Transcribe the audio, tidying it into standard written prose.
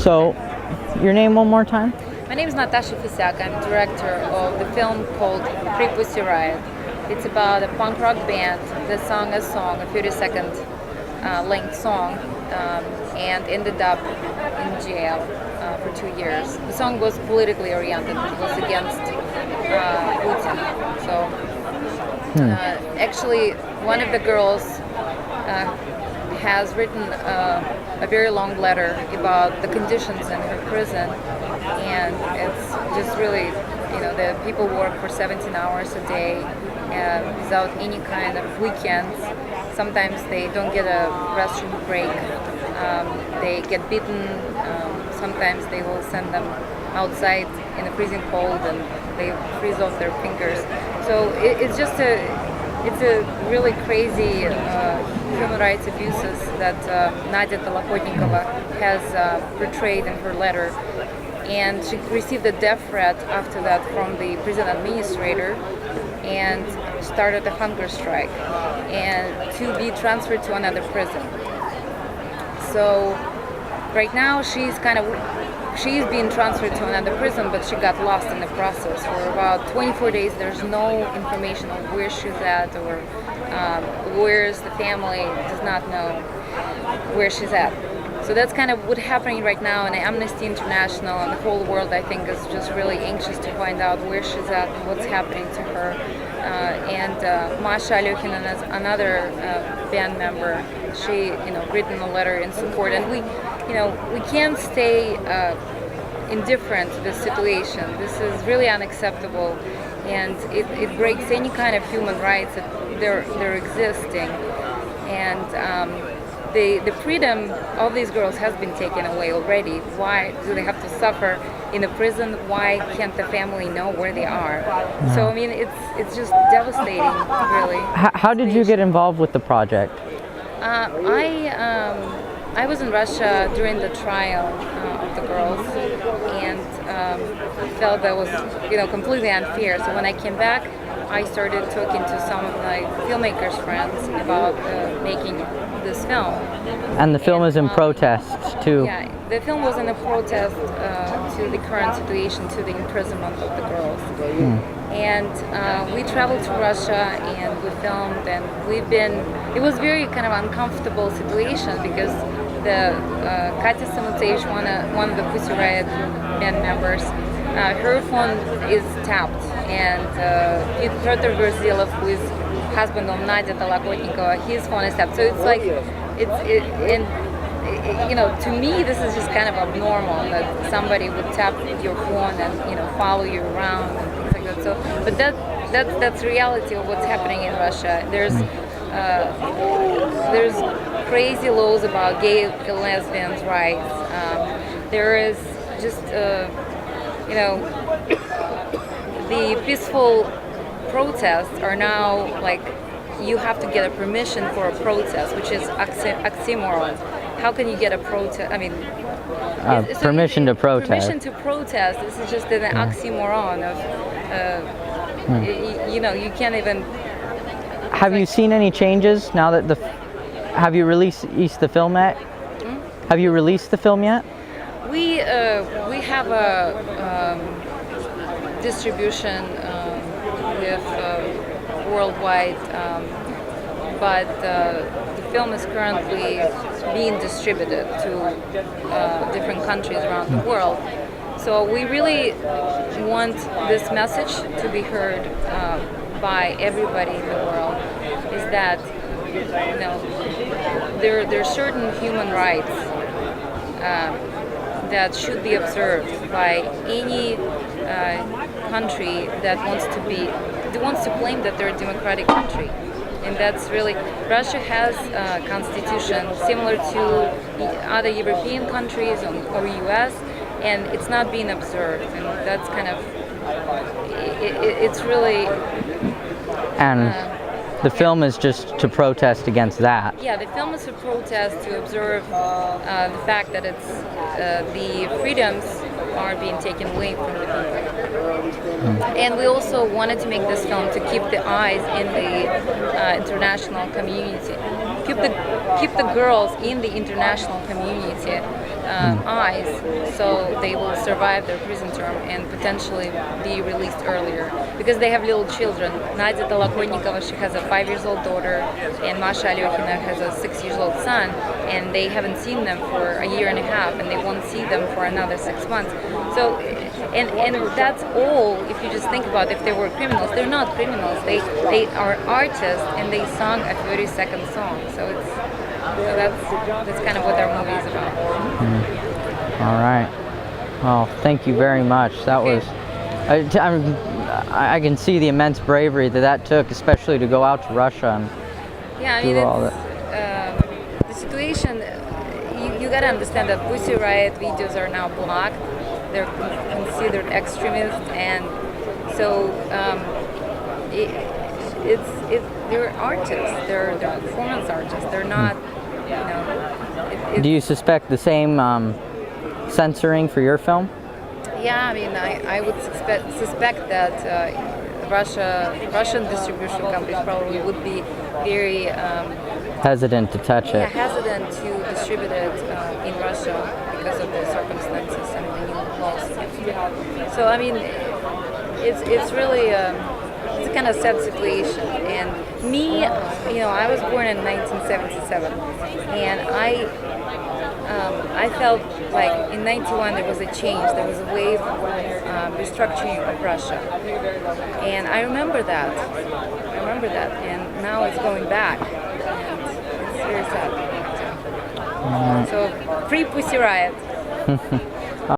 So, your name one more time? My name is Natasha Fissiak. I'm director of the film called Pussy Riot. It's about a punk rock band that sang a song, a 30-second length song, and ended up in jail for 2 years. The song was politically oriented. It was against Putin. So actually, one of the girls has written a very long letter about the conditions in her prison, and it's just really, the people work for 17 hours a day without any kind of weekends. Sometimes they don't get a restroom break. They get beaten. Sometimes they will send them outside in the freezing cold and they freeze off their fingers. So it's just it's a really crazy human rights abuses that Nadia Tolokotnikova has portrayed in her letter. And she received a death threat after that from the prison administrator and started a hunger strike and to be transferred to another prison. So right now she's being transferred to another prison, but she got lost in the process. For about 24 days there's no information of where she's at or where's the family, does not know where she's at. So that's kind of what's happening right now, and Amnesty International and the whole world, I think, is just really anxious to find out where she's at and what's happening to her. And Masha Alyokina is another band member. She, written a letter in support, and we can't stay indifferent to this situation. This is really unacceptable, and it breaks any kind of human rights that they're existing. And the freedom of these girls has been taken away already. Why do they have to suffer in a prison? Why can't the family know where they are? Yeah. So I mean, it's just devastating, really. How did you get involved with the project? I was in Russia during the trial of the girls, and felt that was completely unfair. So when I came back, I started talking to some of my filmmakers friends about making this film. And the film is in protest too. Yeah, the film was in a protest to the current situation, to the imprisonment of the girls. And we traveled to Russia and we filmed, and it was very kind of uncomfortable situation because the Katya Samutsevich, one of the Pussy Riot band members, her phone is tapped, and Piotr Verzilov, who is husband of Nadia Tolokotnikova, his phone is tapped. So it's like, to me, this is just kind of abnormal that somebody would tap your phone and follow you around and things like that. So, but that's reality of what's happening in Russia. There's crazy laws about gay and lesbians' rights. There is just the peaceful protests are now like you have to get a permission for a protest, which is oxymoron. How can you get a protest? I mean, permission to protest. Permission to protest. This is just an oxymoron of, you can't even. Have you seen any changes now that have you released the film yet? Have you released the film yet? We have a distribution with worldwide, but the film is currently being distributed to different countries around the world. So we really want this message to be heard by everybody in the world, is that there are certain human rights that should be observed by any country that wants to claim that they're a democratic country. And that's really, Russia has a constitution similar to other European countries or US, and it's not being observed. And that's kind of, it's really... And the film is just to protest against that. Yeah, the film is a protest to observe the fact that it's the freedoms are being taken away from the people. And we also wanted to make this film to keep the eyes in the international community, keep the girls in the international community eyes, so they will survive their prison term and potentially be released earlier because they have little children. Nadia Tolokonnikova, she has a 5-year-old daughter, and Masha Alyokhina has a 6-year-old son, and they haven't seen them for a year and a half, and they won't see them for another 6 months. So, and that's all. If you just think about if they were criminals, they're not criminals. They are artists, and they sung a 30-second song. So that's kind of what our movie is about. All right. Well, thank you very much. That was. I can see the immense bravery that took, especially to go out to Russia and Yeah, I mean, do all that. the situation. You gotta understand that Pussy Riot videos are now blocked. They're considered extremist, and so they're artists. They're performance artists. They're not. Do you suspect the same censoring for your film? Yeah, I mean, I would suspect that Russian distribution companies probably would be very hesitant to touch yeah, it. hesitant to distribute it in Russia because of the circumstances and the new laws. So I mean, it's really it's a kind of sad situation. And me, I was born in 1977, and I felt like in 91 there was a change, there was a wave of restructuring of Russia. And I remember that. And now it's going back. And it's very sad. So, free Pussy Riot.